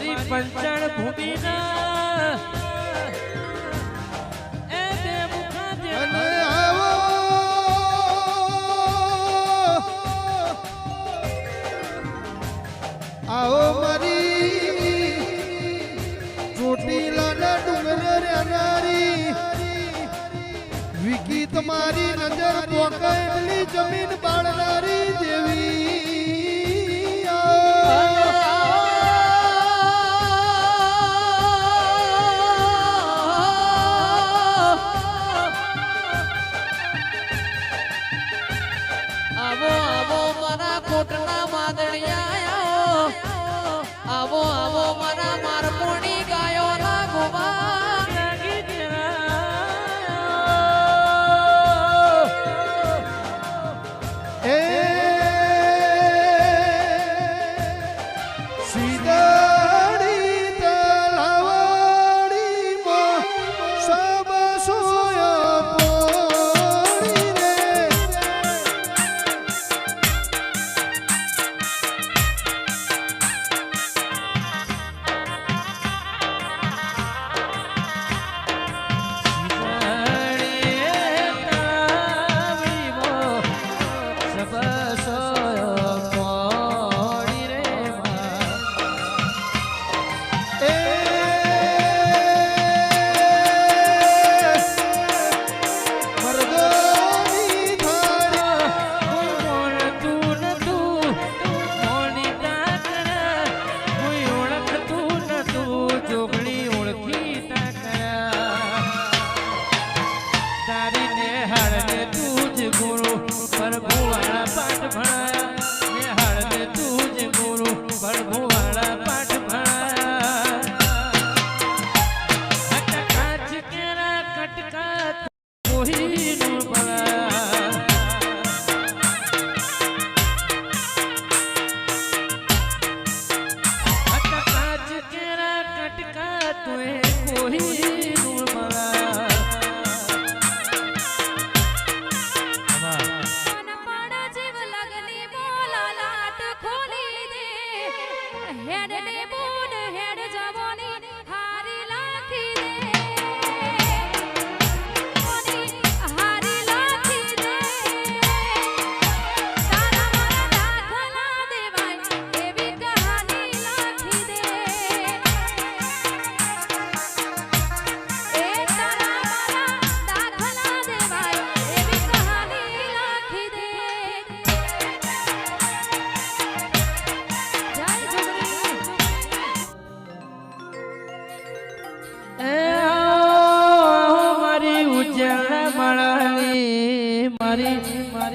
મારી પંચાણ ભૂમિના એ દેવખા દેવ આવો મારી ચોટીલાના ડુંગર રેનારી વિકી તમારી નજર પોકાયેલી જમીન બાળનારી દેવી આવો આવો મારા કોટના માદણિયા આવો આવો મારા મારપોણી ગાયો ના ગોવા એ સીધાડી તલાવાડી માં સબ સોયા પોણી રે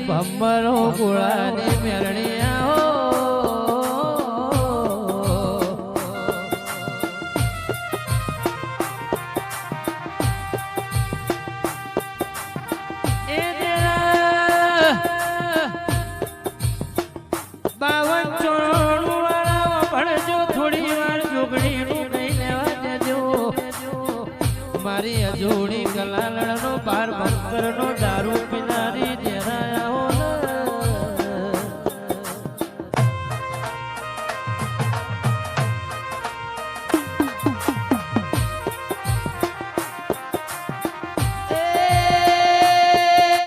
ભમરો ગોળાની મેરણિયા એ દેરા 52 વાળા ભણજો થોડી વાર જોગણીનું નહીં લેવા દેજો મારી અજોડી કલાલણનો બાર ભક્તરનો દારૂ પી